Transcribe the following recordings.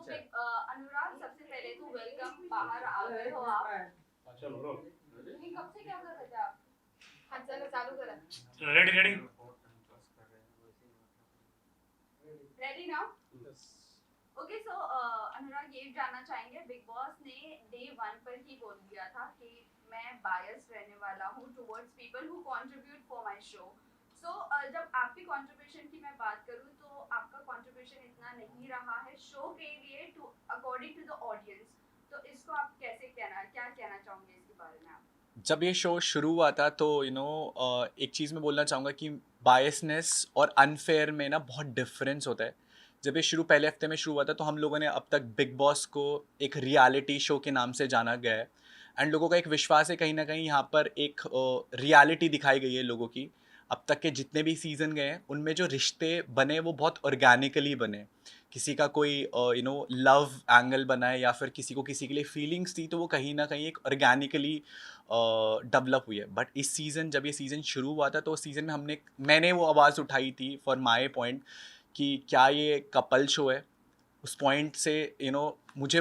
अनुराग, सबसे पहले तो वेलकम, बाहर आ गए हो आप। नहीं, कब से क्या कर रहे थे आप? हाँ चलो चालू करा। Ready ready. Ready now? Okay, so Anurag, ये जानना चाहेंगे, बिग बॉस ने डे 1 पर ही बोल दिया था कि मैं बायस रहने वाला हूँ towards people who contribute for my show. So जब आपकी कंट्रीब्यूशन की मैं बात करूँ तो आपका कंट्रीब्यूशन इतना नहीं रहा है शो के लिए to according to the audience. तो इसको आप कैसे क्या कहना चाहोगे इसके बारे में आप? जब ये शो शुरू हुआ था तो एक चीज़ मैं बोलना चाहूँगा कि बायसनेस और अनफेयर में ना बहुत डिफरेंस होता है। जब ये शुरू पहले हफ्ते में शुरू हुआ था तो हम लोगों ने अब तक बिग बॉस को एक रियलिटी शो के नाम से जाना गया है एंड लोगों का एक विश्वास है कहीं ना कहीं यहाँ पर एक रियलिटी दिखाई गई है लोगों की। अब तक के जितने भी सीज़न गए हैं उनमें जो रिश्ते बने वो बहुत ऑर्गेनिकली बने। किसी का कोई लव एंगल बना है या फिर किसी को किसी के लिए फीलिंग्स थी तो वो कहीं ना कहीं एक ऑर्गेनिकली डेवलप हुई है। बट इस सीज़न जब ये सीज़न शुरू हुआ था तो उस सीज़न में मैंने वो आवाज़ उठाई थी फॉर माई पॉइंट कि क्या ये कपल शो है। उस पॉइंट से मुझे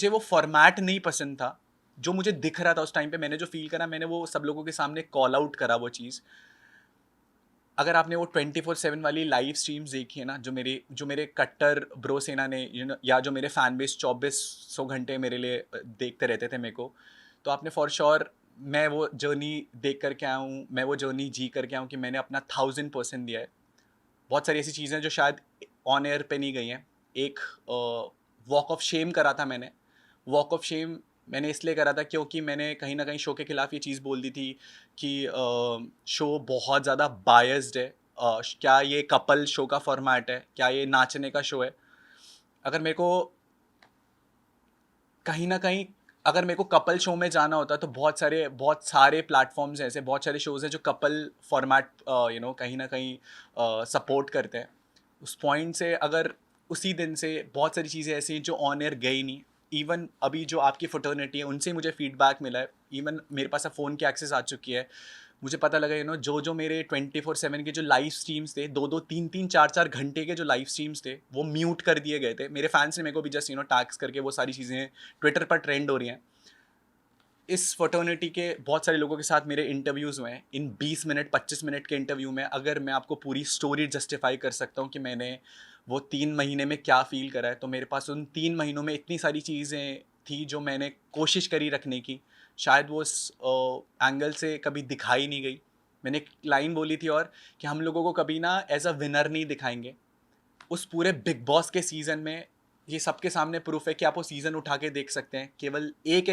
वो फॉर्मेट नहीं पसंद था जो मुझे दिख रहा था उस टाइम पे। मैंने जो फील करा मैंने वो सब लोगों के सामने कॉल आउट करा वो चीज़। अगर आपने वो 24/7 वाली लाइव स्ट्रीम्स देखी है ना जो मेरे कट्टर ब्रो सेना ने या जो मेरे फैन बेस 2400 घंटे मेरे लिए देखते रहते थे मेरे को, तो आपने फॉर श्योर मैं वो जर्नी देख करके आया हूँ, मैं वो जर्नी जी करके आया हूँ कि मैंने अपना 1000% दिया है। बहुत सारी ऐसी चीज़ें जो शायद ऑन एयर पे नहीं गई हैं। एक वॉक ऑफ शेम करा था मैंने। वॉक ऑफ शेम मैंने इसलिए करा था क्योंकि मैंने कहीं ना कहीं शो के खिलाफ ये चीज़ बोल दी थी कि शो बहुत ज़्यादा बायस्ड है। क्या ये कपल शो का फॉर्मेट है, क्या ये नाचने का शो है। अगर मेरे को कहीं ना कहीं अगर मेरे को कपल शो में जाना होता तो बहुत सारे प्लेटफॉर्म्स हैं ऐसे, बहुत सारे शोज़ हैं जो कपल फॉर्मेट कहीं ना कहीं सपोर्ट करते हैं। उस पॉइंट से अगर उसी दिन से बहुत सारी चीज़ें ऐसी हैं जो ऑन एयर गई नहीं। इवन अभी जो आपकी फ्रेटर्निटी है उनसे मुझे फीडबैक मिला है। इवन मेरे पास अब फ़ोन की एक्सेस आ चुकी है। मुझे पता लगा जो मेरे 24/7 के जो लाइव स्ट्रीम्स थे, 2-2 3-3 4-4 घंटे के जो लाइव स्ट्रीम्स थे वो म्यूट कर दिए गए थे। मेरे फैंस ने मेरे को भी जस्ट टैग्स करके वो सारी चीज़ें ट्विटर पर ट्रेंड हो रही हैं। इस फ्रेटर्निटी के बहुत सारे लोगों के साथ मेरे इंटरव्यूज़ हुए हैं। इन 20 मिनट 25 मिनट के इंटरव्यू में अगर मैं आपको पूरी स्टोरी जस्टिफाई कर सकता हूँ कि मैंने वो 3 महीने में क्या फ़ील करा है, तो मेरे पास उन 3 महीनों में इतनी सारी चीज़ें थी जो मैंने कोशिश करी रखने की। शायद वो उस एंगल से कभी दिखाई नहीं गई। मैंने एक लाइन बोली थी और कि हम लोगों को कभी ना एज अ विनर नहीं दिखाएंगे। उस पूरे बिग बॉस के सीज़न में ये सबके सामने प्रूफ है कि आप वो सीज़न उठा के देख सकते हैं। केवल एक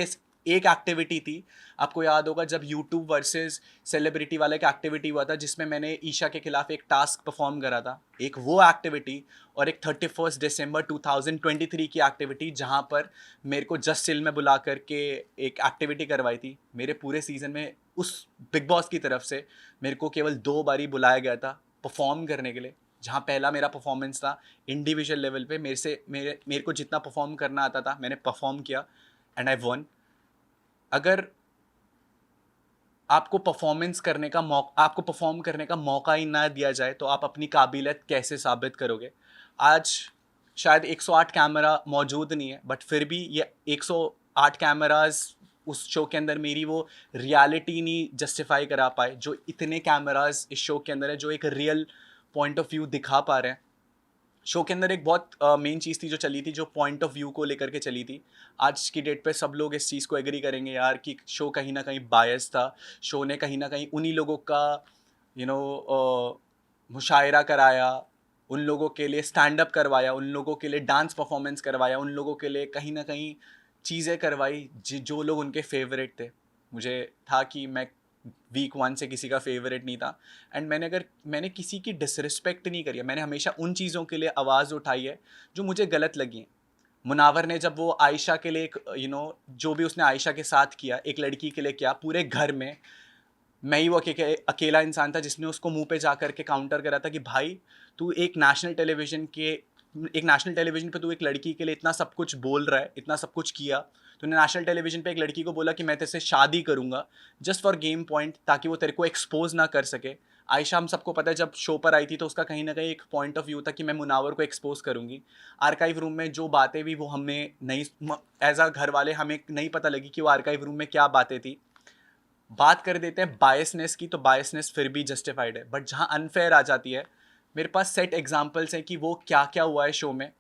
एक्टिविटी थी। आपको याद होगा जब यूट्यूब वर्सेस सेलिब्रिटी वाला एक एक्टिविटी हुआ था जिसमें मैंने ईशा के खिलाफ एक टास्क परफॉर्म करा था। एक वो एक्टिविटी और एक 31 दिसंबर 2023 की एक्टिविटी जहाँ पर मेरे को जस्ट चिल में बुला करके एक एक्टिविटी करवाई थी। मेरे पूरे सीज़न में उस बिग बॉस की तरफ से मेरे को केवल 2 बारी बुलाया गया था परफॉर्म करने के लिए। जहाँ पहला मेरा परफॉर्मेंस था इंडिविजुअल लेवल पे, मेरे को जितना परफॉर्म करना आता था मैंने परफॉर्म किया एंड आई वन। अगर आपको परफॉर्म करने का मौका ही ना दिया जाए तो आप अपनी काबिलियत कैसे साबित करोगे। आज शायद 108 कैमरा मौजूद नहीं है बट फिर भी ये 108 कैमराज उस शो के अंदर मेरी वो रियलिटी नहीं जस्टिफाई करा पाए जो इतने कैमराज इस शो के अंदर है, जो एक रियल पॉइंट ऑफ व्यू दिखा पा रहे हैं। शो के अंदर एक बहुत मेन चीज़ थी जो चली थी, जो पॉइंट ऑफ व्यू को लेकर के चली थी। आज की डेट पे सब लोग इस चीज़ को एग्री करेंगे यार कि शो कहीं ना कहीं बायस था। शो ने कहीं ना कहीं उन्हीं लोगों का मुशायरा कराया, उन लोगों के लिए स्टैंड अप करवाया, उन लोगों के लिए डांस परफॉर्मेंस करवाया, उन लोगों के लिए कहीं ना कहीं चीज़ें करवाई जो लोग उनके फेवरेट थे। मुझे था कि मैं वीक 1 से किसी का फेवरेट नहीं था एंड मैंने किसी की डिसरिस्पेक्ट नहीं करी है। मैंने हमेशा उन चीज़ों के लिए आवाज़ उठाई है जो मुझे गलत लगी हैं। मुनावर ने जब वो आयशा के लिए एक जो भी उसने आयशा के साथ किया, एक लड़की के लिए किया, पूरे घर में मैं ही वो अकेला इंसान था जिसने उसको मुंह पे जा करके काउंटर करा था कि भाई तू एक नेशनल टेलीविजन पे तू एक लड़की के लिए इतना सब कुछ बोल रहा है, इतना सब कुछ किया। तूने नेशनल टेलीविजन पे एक लड़की को बोला कि मैं तेरे से शादी करूंगा जस्ट फॉर गेम पॉइंट, ताकि वो तेरे को एक्सपोज ना कर सके। आयशा हम सबको पता है जब शो पर आई थी तो उसका कहीं ना कहीं एक पॉइंट ऑफ व्यू था कि मैं मुनावर को एक्सपोज करूंगी। आर्काइव रूम में जो बातें भी वो हमें नहीं, एज अ घर वाले हमें नहीं पता लगी कि वो आर्काइव रूम में क्या बातें थी। बात कर देते हैं बायसनेस की, तो बायसनेस फिर भी जस्टिफाइड है, बट जहाँ अनफेयर आ जाती है, मेरे पास सेट एग्जाम्पल्स हैं कि वो क्या क्या हुआ है शो में।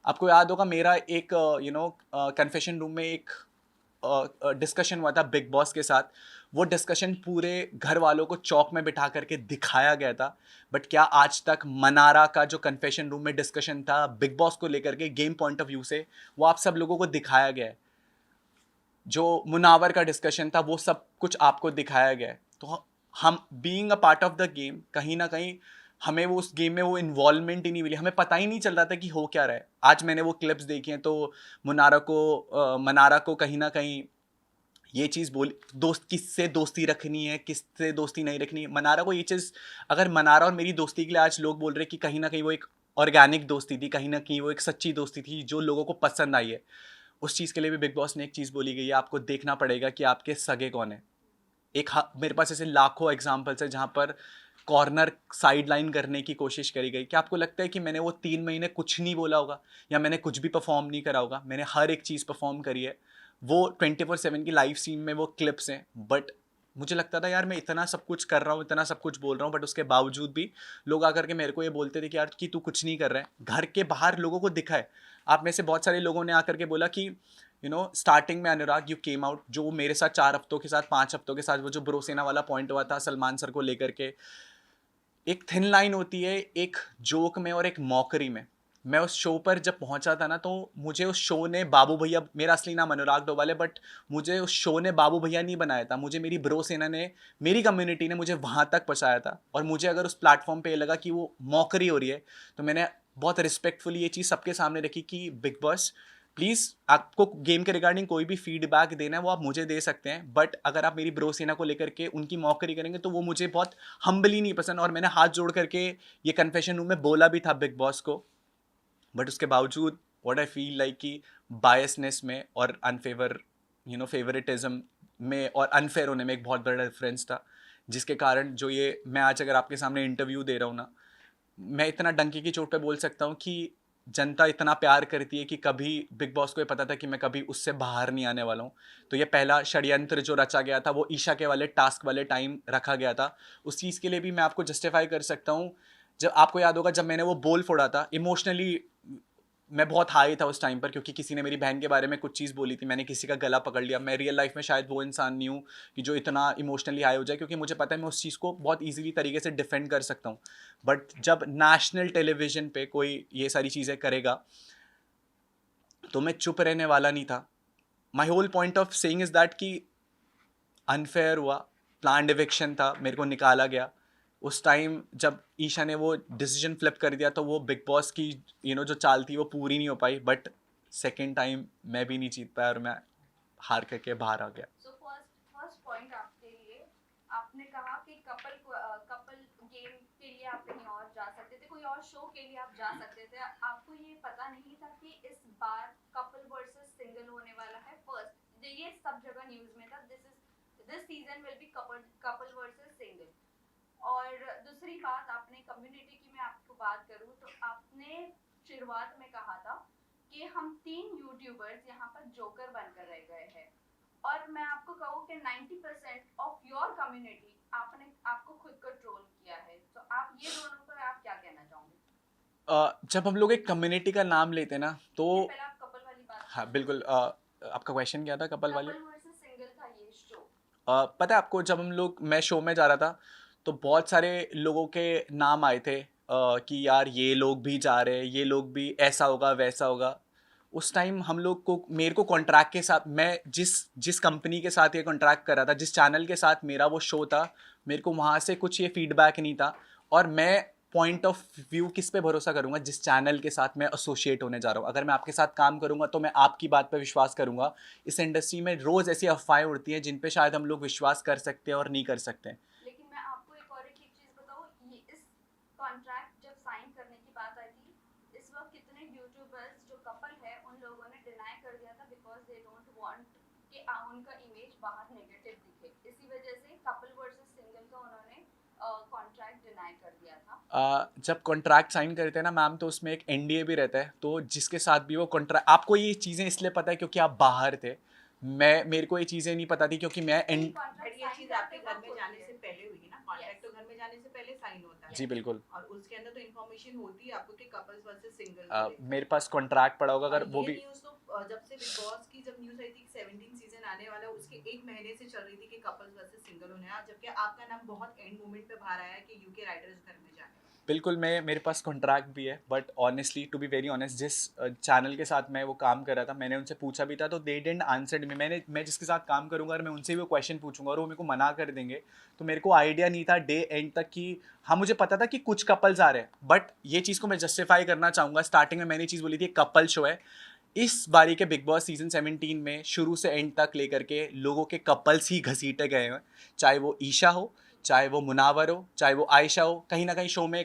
आपको याद होगा मेरा एक कन्फेशन रूम में एक डिस्कशन हुआ था बिग बॉस के साथ। वो डिस्कशन पूरे घर वालों को चौक में बिठा करके दिखाया गया था। बट क्या आज तक मनारा का जो कन्फेशन रूम में डिस्कशन था बिग बॉस को लेकर के गेम पॉइंट ऑफ व्यू से, वो आप सब लोगों को दिखाया गया है? जो मुनावर का डिस्कशन था वो सब कुछ आपको दिखाया गया है। तो हम being a part of the game, कहीं ना कहीं हमें वो उस गेम में वो इन्वॉल्वमेंट ही नहीं मिली, हमें पता ही नहीं चल रहा था कि हो क्या रहा है। आज मैंने वो क्लिप्स देखी हैं तो मनारा को कहीं ना कहीं ये चीज़ बोली, दोस्त किससे दोस्ती रखनी है, किससे दोस्ती नहीं रखनी है। मनारा को ये चीज़, अगर मनारा और मेरी दोस्ती के लिए आज लोग बोल रहे हैं कि कहीं ना कहीं वो एक ऑर्गेनिक दोस्ती थी, कहीं ना कहीं वो एक सच्ची दोस्ती थी जो लोगों को पसंद आई है, उस चीज़ के लिए भी बिग बॉस ने एक चीज़ बोली गई है, आपको देखना पड़ेगा कि आपके सगे कौन है। मेरे पास ऐसे लाखों एग्जाम्पल्स है जहाँ पर कॉर्नर साइड लाइन करने की कोशिश करी गई। क्या आपको लगता है कि मैंने वो 3 महीने कुछ नहीं बोला होगा, या मैंने कुछ भी परफॉर्म नहीं करा होगा? मैंने हर एक चीज़ परफॉर्म करी है। वो 24/7 की लाइव सीन में वो क्लिप्स हैं, बट मुझे लगता था यार मैं इतना सब कुछ कर रहा हूँ, इतना सब कुछ बोल रहा हूँ, बट उसके बावजूद भी लोग आकर के मेरे को ये बोलते थे कि यार कि तू कुछ नहीं कर रहा है। घर के बाहर लोगों को दिखा है। आप में से बहुत सारे लोगों ने आकर के बोला कि स्टार्टिंग में अनुराग यू केम आउट, जो मेरे साथ 4 हफ्तों के साथ 5 हफ्तों के साथ वो जो ब्रोसेना वाला पॉइंट हुआ था सलमान सर को लेकर के, एक थिन लाइन होती है एक जोक में और एक मॉकरी में। मैं उस शो पर जब पहुंचा था ना, तो मुझे उस शो ने बाबू भैया, मेरा असली नाम अनुराग डोवाल है, बट मुझे उस शो ने बाबू भैया नहीं बनाया था, मुझे मेरी ब्रो सेना ने, मेरी कम्युनिटी ने मुझे वहां तक पहुंचाया था। और मुझे अगर उस प्लेटफॉर्म पे लगा कि वो मॉकरी हो रही है, तो मैंने बहुत रिस्पेक्टफुली ये चीज़ सबके सामने रखी कि बिग बॉस प्लीज़, आपको गेम के रिगार्डिंग कोई भी फीडबैक देना है वो आप मुझे दे सकते हैं, बट अगर आप मेरी ब्रो सेना को लेकर के उनकी मॉकरी करेंगे तो वो मुझे बहुत हम्बली नहीं पसंद। और मैंने हाथ जोड़ करके ये कन्फेशन रूम में बोला भी था बिग बॉस को, बट उसके बावजूद व्हाट आई फील लाइक कि बायसनेस में और अनफेवर फेवरेटिज्म में और अनफेयर होने में एक बहुत बड़ा डिफरेंस था, जिसके कारण जो ये मैं आज अगर आपके सामने इंटरव्यू दे रहा हूँ ना, मैं इतना डंकी की चोट पे बोल सकता हूँ कि जनता इतना प्यार करती है कि कभी बिग बॉस को ये पता था कि मैं कभी उससे बाहर नहीं आने वाला हूँ। तो ये पहला षड्यंत्र जो रचा गया था वो ईशा के वाले टास्क वाले टाइम रखा गया था। उस चीज़ के लिए भी मैं आपको जस्टिफाई कर सकता हूँ। जब आपको याद होगा जब मैंने वो बोल फोड़ा था इमोशनली, मैं बहुत हाई था उस टाइम पर, क्योंकि किसी ने मेरी बहन के बारे में कुछ चीज़ बोली थी, मैंने किसी का गला पकड़ लिया। मैं रियल लाइफ में शायद वो इंसान नहीं हूँ कि जो इतना इमोशनली हाई हो जाए, क्योंकि मुझे पता है मैं उस चीज़ को बहुत ईजिली तरीके से डिफेंड कर सकता हूँ। बट जब नेशनल टेलीविजन पे कोई ये सारी चीज़ें करेगा तो मैं चुप रहने वाला नहीं था। My whole point of saying is that कि अनफेयर हुआ, प्लान्ड इविक्शन था, मेरे को निकाला गया। उस टाइम जब ईशा ने वो डिसीजन फ्लिप कर दिया तो वो बिग बॉस की जो चाल थी वो पूरी नहीं हो पाई। बट सेकेंड टाइम मैं भी नहीं जीत पाया और मैं हार करके बाहर आ गया। सो फर्स्ट फर्स्ट पॉइंट आपके लिए, आपने कहा कि कपल गेम के लिए आप कहीं और जा सकते थे, कोई और शो के लिए आप जा सकते थे, आपको ये पता नहीं था कि इस बार कपल वर्सेस सिंगल होने वाला है। फर्स्ट ये सब जगह न्यूज़ में था, this season will be couple versus single. और दूसरी बात, आपने कम्युनिटी की मैं आपको बात करूँ तो आपने शुरुआत में कहा था कि हम 3 यूट्यूबर्स यहाँ पर जोकर बनकर रह गए हैं। और मैं आपको कहूँ कि 90% ऑफ योर कम्युनिटी आपने आपको खुद को ट्रोल किया है। तो आप ये दोनों पर आप क्या कहना चाहोगे? जब हम लोग एक कम्युनिटी का नाम लेते हैं ना तो पहले आप कपल वाली बात, हाँ बिल्कुल। आपका क्वेश्चन क्या था कपल वाले? कपल वर्सेस सिंगल था ये शो। पता है आपको, जब मैं शो में जा रहा था तो बहुत सारे लोगों के नाम आए थे कि यार ये लोग भी जा रहे हैं, ये लोग भी, ऐसा होगा वैसा होगा। उस टाइम हम लोग को, मेरे को कॉन्ट्रैक्ट के साथ, मैं जिस जिस कंपनी के साथ ये कॉन्ट्रैक्ट कर रहा था, जिस चैनल के साथ मेरा वो शो था, मेरे को वहाँ से कुछ ये फीडबैक नहीं था। और मैं पॉइंट ऑफ व्यू किस पे भरोसा करूंगा? जिस चैनल के साथ मैं एसोसिएट होने जा रहा हूँ। अगर मैं आपके साथ काम करूंगा तो मैं आपकी बात पे विश्वास करूंगा। इस इंडस्ट्री में रोज़ ऐसी अफवाहें उड़ती हैं जिन पे शायद हम लोग विश्वास कर सकते हैं और नहीं कर सकते हैं। लेकिन मैं आपको एक चीज बताऊं, ये इस कॉन्ट्रैक्ट जब साइन करने की बात आई थी, इस वक्त कितने यूट्यूबर्स जो कपल है उन लोगों ने डिनाई कर दिया था बिकॉज दे डोंट वांट कि उनका इमेज बाहर नेगेटिव दिखे। इसी वजह से कपल वर्सेस सिंगल का उन्होंने कॉन्ट्रैक्ट डिनाई कर दिया था? जब कॉन्ट्रैक्ट साइन करते हैं ना मैम, तो उसमें एक एनडीए भी रहता है, तो जिसके साथ भी वो कॉन्ट्रैक्ट, आपको ये चीज़ें इसलिए पता है क्योंकि आप बाहर थे। मेरे को ये चीज़ें नहीं पता थी क्योंकि मैं नहीं, एंड कॉन्ट्रैक्ट बट ये साइन चीज करते आपके घर वक्त में होती जाने है। से पहले हुई है ना, कॉन्ट्रैक्ट तो Yes. घर में जाने से पहले साइन होता जी है बिल्कुल। और उसके अंदर तो इन्फॉर्मेशन होती है आपको कि कपल्स वर्सेस सिंगल को लेकर। मेरे पास कॉन्ट्रैक्ट पड़ा होगा और अगर वो ये भी। न्यूज तो जब से बिग बॉस की जब न्यूज आई थी कि 17 सीजन आने वाला है, उसके एक महीने से चल रही थी कि कपल्स वर्सेस सिंगल होने हैं, जबकि आपका नाम बहुत एंड मोमेंट पे बाहर आया है कि यूके राइडर्स घर में जाने वाले हैं। बिल्कुल, मैं मेरे पास कॉन्ट्रैक्ट भी है, but honestly to be very honest, जिस चैनल के साथ मैं वो काम कर रहा था, मैंने उनसे पूछा भी था, तो दे डिडंट आंसर मी। मैं जिसके साथ काम करूंगा और मैं उनसे भी वो क्वेश्चन पूछूंगा और वो मेरे को मना कर देंगे, तो मेरे को आइडिया नहीं था डे एंड तक कि हाँ, मुझे पता था कि कुछ कपल्स आ रहे हैं, बट ये चीज़ को मैं जस्टिफाई करना चाहूँगा। स्टार्टिंग में मैंने चीज़ बोली थी कपल शो है। इस बारी के बिग बॉस सीजन 17 में शुरू से एंड तक लेकर के लोगों के कपल्स ही घसीटे गए हैं, चाहे वो ईशा हो, चाहे वो मुनावर हो, चाहे वो आयशा हो। कहीं ना कहीं शो में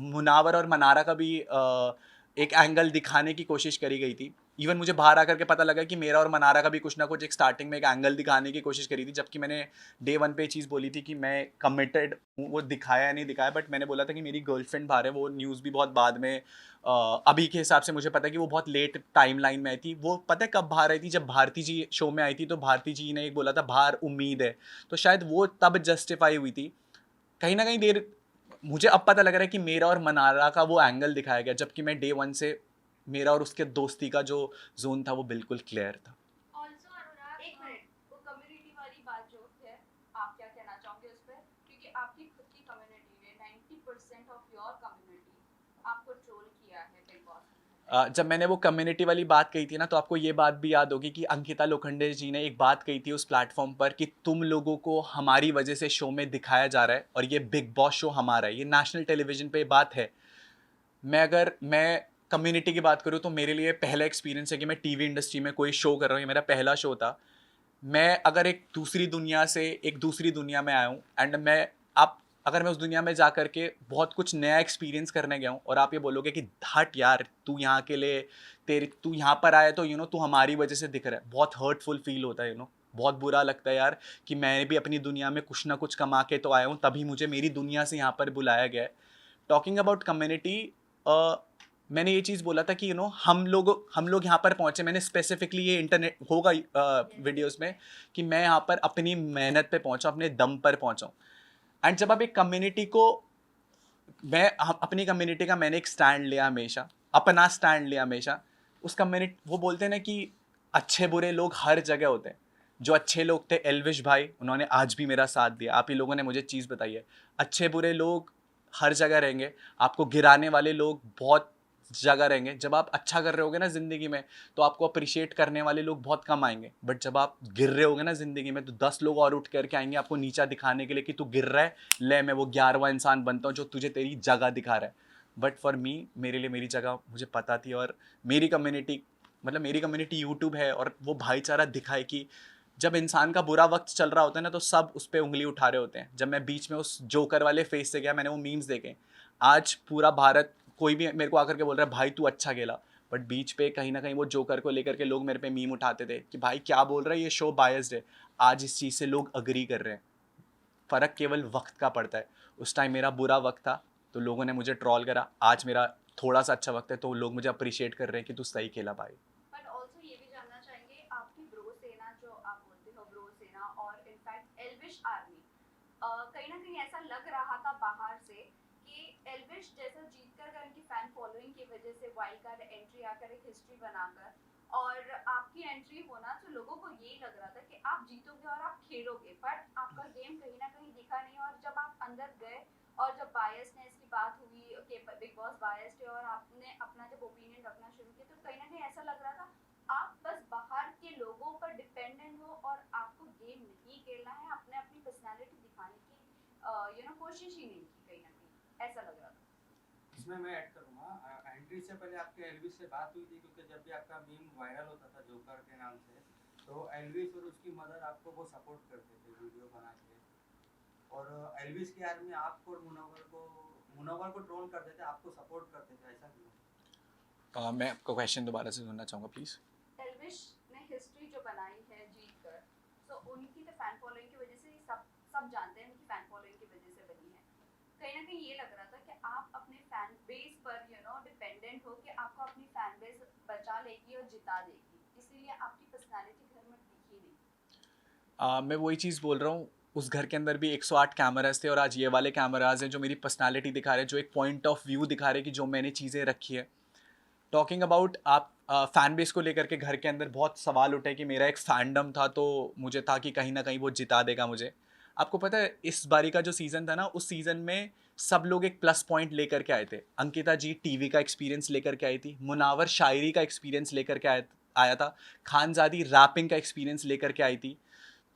मुनावर और मनारा का भी एक एंगल दिखाने की कोशिश करी गई थी। इवन मुझे बाहर आकर के पता लगा कि मेरा और मनारा का भी कुछ ना कुछ एक स्टार्टिंग में एक एंगल दिखाने की कोशिश करी थी, जबकि मैंने डे वन पे चीज़ बोली थी कि मैं कमिटेड हूँ। वो दिखाया या नहीं दिखाया, बट मैंने बोला था कि मेरी गर्लफ्रेंड बाहर है। वो न्यूज़ भी बहुत बाद में अभी के हिसाब से मुझे पता है कि वो बहुत लेट टाइम लाइन में आई थी। वो पता है कब बाहर आई थी? जब भारती जी शो में आई थी, तो भारती जी ने एक बोला था बाहर उम्मीद है, तो शायद वो तब जस्टिफाई हुई थी। कहीं ना कहीं देर मुझे अब पता लग रहा है कि मेरा और मनारा का वो एंगल दिखाया गया, जबकि मैं डे वन से मेरा और उसके दोस्ती का जो जोन था वो बिल्कुल क्लियर था। ऑल्सो अनुराग, एक मिनट, वो कम्युनिटी वाली बात जो है, आप क्या कहना चाहोगे उस पर? क्योंकि आपकी खुद की कम्युनिटी ने 90% ऑफ योर कम्युनिटी आपको ट्रोल किया है बिग बॉस में। जब मैंने वो कम्युनिटी वाली बात कही थी ना, तो आपको ये बात भी याद होगी कि अंकिता लोखंडे जी ने एक बात कही थी उस प्लेटफॉर्म पर कि तुम लोगों को हमारी वजह से शो में दिखाया जा रहा है और ये बिग बॉस शो हमारा है, ये नेशनल टेलीविजन पे बात है। अगर मैं कम्युनिटी की बात करूँ, तो मेरे लिए पहला एक्सपीरियंस है कि मैं टीवी इंडस्ट्री में कोई शो कर रहा हूँ। ये मेरा पहला शो था। मैं अगर एक दूसरी दुनिया से एक दूसरी दुनिया में आया हूँ, एंड मैं आप अगर मैं उस दुनिया में जा कर के बहुत कुछ नया एक्सपीरियंस करने गया हूँ और आप ये बोलोगे कि हट यार, तू यहाँ के लिए तू यहाँ पर आया तो तू हमारी वजह से दिख रहा है, बहुत हर्टफुल फील होता है। बहुत बुरा लगता है यार कि मैं भी अपनी दुनिया में कुछ ना कुछ कमा के तो आया हूँ, तभी मुझे मेरी दुनिया से यहाँ पर बुलाया गया है। टॉकिंग अबाउट कम्युनिटी, मैंने ये चीज़ बोला था कि हम लोग यहाँ पर पहुँचे। मैंने स्पेसिफिकली ये इंटरनेट होगा वीडियोस में कि मैं यहाँ पर अपनी मेहनत पे पहुँचा, अपने दम पर पहुँचा हूँ। एंड जब आप एक कम्युनिटी को, अपनी कम्युनिटी का मैंने एक स्टैंड लिया हमेशा, अपना स्टैंड लिया हमेशा। उस कम्युनिटी, वो बोलते हैं ना कि अच्छे बुरे लोग हर जगह होते हैं। जो अच्छे लोग थे एल्विश भाई, उन्होंने आज भी मेरा साथ दिया। आप ही लोगों ने मुझे चीज़ बताई है, अच्छे बुरे लोग हर जगह रहेंगे। आपको गिराने वाले लोग बहुत जगह रहेंगे। जब आप अच्छा कर रहे होगे ना ज़िंदगी में, तो आपको अप्रिशिएट करने वाले लोग बहुत कम आएंगे। बट जब आप गिर रहे होगे ना ज़िंदगी में, तो 10 लोग और उठ करके आएंगे आपको नीचा दिखाने के लिए कि तू गिर रहा है, ले मैं वो 11वां इंसान बनता हूँ जो तुझे तेरी जगह दिखा रहा है। बट फॉर मी, मेरे लिए मेरी जगह मुझे पता थी। और मेरी कम्युनिटी यूट्यूब है, और वो भाईचारा दिखाए कि जब इंसान का बुरा वक्त चल रहा होता है ना, तो सब उस पर उंगली उठा रहे होते हैं। जब मैं बीच में उस जोकर वाले फेस से गया, मैंने वो मीम्स देखे। आज पूरा भारत, कोई भी मेरे को आकर के बोल रहा है भाई तू अच्छा खेला, बट बीच पे कहीं ना कहीं वो जोकर को लेकर के लोग मेरे पे मीम उठाते थे कि भाई क्या बोल रहा है, ये शो बायस्ड है। आज इस चीज़ से लोग अग्री कर रहे हैं। फ़र्क केवल वक्त का पड़ता है। उस टाइम मेरा बुरा वक्त था तो लोगों ने मुझे ट्रॉल करा, आज मेरा थोड़ा सा अच्छा वक्त है तो लोग मुझे अप्रिशिएट कर रहे हैं कि तू सही खेला भाई। बट ऑल्सो ये भी जानना चाहेंगे, आपकी ब्रो सेना जो आप बोलते हो, ब्रो सेना और इनफैक्ट एल्विश आर्मी, कहीं ना कहीं ऐसा लग रहा था बाहर से कि एल्विश जैसा जीत कर उनकी फैन फॉलोइंग की वजह से वाइल्ड कार्ड एंट्री आकर एक हिस्ट्री बनाकर, और आपकी एंट्री होना, तो लोगों को यही लग रहा था कि आप जीतोगे और आप खेलोगे, बट आपका गेम कहीं ना कहीं दिखा नहीं। और जब आप अंदर गए और जब बायसनेस की बात हुई कि बिग बॉस बायस्ड है, और आपने अपना जब ओपिनियन रखना शुरू किया, तो कहीं ना कहीं ऐसा लग रहा था आप बस बाहर के लोगों पर डिपेंडेंट हो और आपको गेम नहीं खेलना है, अपने अपनी पर्सनालिटी दिखाने की कोशिश ही नहीं की, कहीं ना कहीं ऐसा लग रहा था। इसमें मैं ऐड करूँगा, एंट्री से पहले आपके एल्विस से बात हुई थी, क्योंकि जब भी आपका मीम वायरल होता था जोकर के नाम से, तो एल्विस और उसकी मदर आपको वो सपोर्ट करते थे वीडियो बना के। और एल्विस की आर्मी आपको और मुनव्वर को ट्रोल करते थे, आपको सपोर्ट करते थे, ऐसा क्यों? मैं आपका क्वेश्चन दोबारा से सुनना चाहूँगा प्लीज़। एल्विश ने हिस्ट्री जो बनाई है जीत कर, तो उनकी तो फैन फॉलोइंग की वजह से सब सब जानते हैं, उनकी फैन फॉलोइंग की वजह से बनी कहीं ना कहीं ये लग रहा था कि आप अपने फैन बेस पर डिपेंडेंट हो कि आपको अपनी फैन बेस बचा लेगी और जिता देगी, इसीलिए आपकी पर्सनालिटी घर में दिखी नहीं। मैं वही चीज़ बोल रहा हूँ, उस घर के अंदर भी 108 कैमराज थे और आज ये वाले कैमराज हैं जो मेरी पर्सनालिटी दिखा रहे हैं, जो एक पॉइंट ऑफ व्यू दिखा रहे हैं कि जो मैंने चीज़ें रखी है। टॉकिंग अबाउट आप फैन बेस को लेकर के घर के अंदर बहुत सवाल उठे कि मेरा एक फैंडम था तो मुझे था कि कहीं ना कहीं वो जिता देगा मुझे। आपको पता है इस बारी का जो सीज़न था ना, उस सीज़न में सब लोग एक प्लस पॉइंट लेकर के आए थे। अंकिता जी टीवी का एक्सपीरियंस लेकर के आई थी, मुनावर शायरी का एक्सपीरियंस लेकर के आया था, खानजादी रैपिंग का एक्सपीरियंस लेकर के आई थी।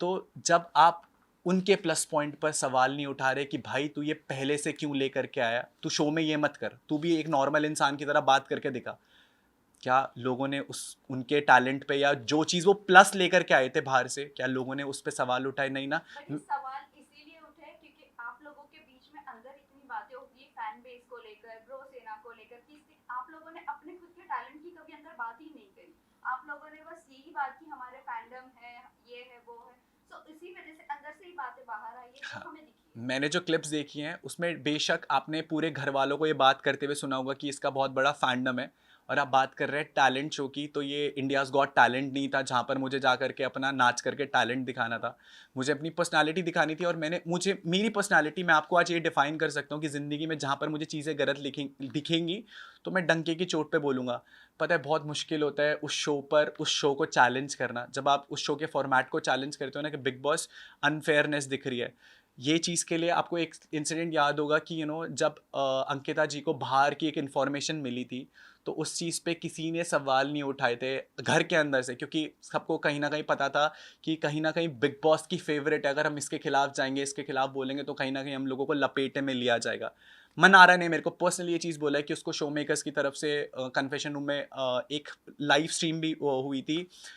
तो जब आप उनके प्लस पॉइंट पर सवाल नहीं उठा रहे कि भाई तू ये पहले से क्यों लेकर के आया, तू शो में ये मत कर, तू भी एक नॉर्मल इंसान की तरह बात करके दिखा, क्या लोगों ने उस उनके टैलेंट पे या जो चीज़ वो प्लस लेकर के आए थे बाहर से, क्या लोगों ने उस पे सवाल उठाए? नहीं ना। बट ये सवाल इसीलिए उठे क्योंकि आप लोगों के बीच में अंदर इतनी बातें होती है फैन बेस को लेकर, ब्रो सेना को लेकर, कि आप लोगों ने अपने खुद के टैलेंट की कभी अंदर बात ही नहीं करी। आप लोगों ने बस यही बात की हमारे फैंडम है, ये है, वो है, तो इसी वजह से अंदर से ही बातें बाहर आई है, तो हमें दिखी है। मैंने जो क्लिप्स देखी हैं उसमें बेशक आपने पूरे घर वालों को ये बात करते हुए सुना होगा कि इसका बहुत बड़ा फैंडम है, और आप बात कर रहे हैं टैलेंट शो की, तो ये इंडियाज़ गॉट टैलेंट नहीं था जहाँ पर मुझे जा करके अपना नाच करके टैलेंट दिखाना था। मुझे अपनी पर्सनालिटी दिखानी थी, और मुझे मेरी पर्सनालिटी, मैं आपको आज ये डिफ़ाइन कर सकता हूँ कि ज़िंदगी में जहाँ पर मुझे चीज़ें गलत दिखेंगी तो मैं डंके की चोट पे बोलूँगा। पता है बहुत मुश्किल होता है उस शो पर उस शो को चैलेंज करना, जब आप उस शो के फॉर्मेट को चैलेंज करते हो ना कि बिग बॉस अनफेयरनेस दिख रही है। ये चीज़ के लिए आपको एक इंसिडेंट याद होगा कि जब अंकिता जी को बाहर की एक इन्फॉर्मेशन मिली थी, तो उस चीज़ पे किसी ने सवाल नहीं उठाए थे घर के अंदर से, क्योंकि सबको कहीं ना कहीं पता था कि कहीं ना कहीं बिग बॉस की फेवरेट है, अगर हम इसके खिलाफ जाएंगे, इसके खिलाफ बोलेंगे तो कहीं ना कहीं हम लोगों को लपेटे में लिया जाएगा। मनारा ने मेरे को पर्सनली ये चीज़ बोला है कि उसको शो मेकर्स की तरफ से कन्फेशन रूम में एक लाइव स्ट्रीम भी हुई थी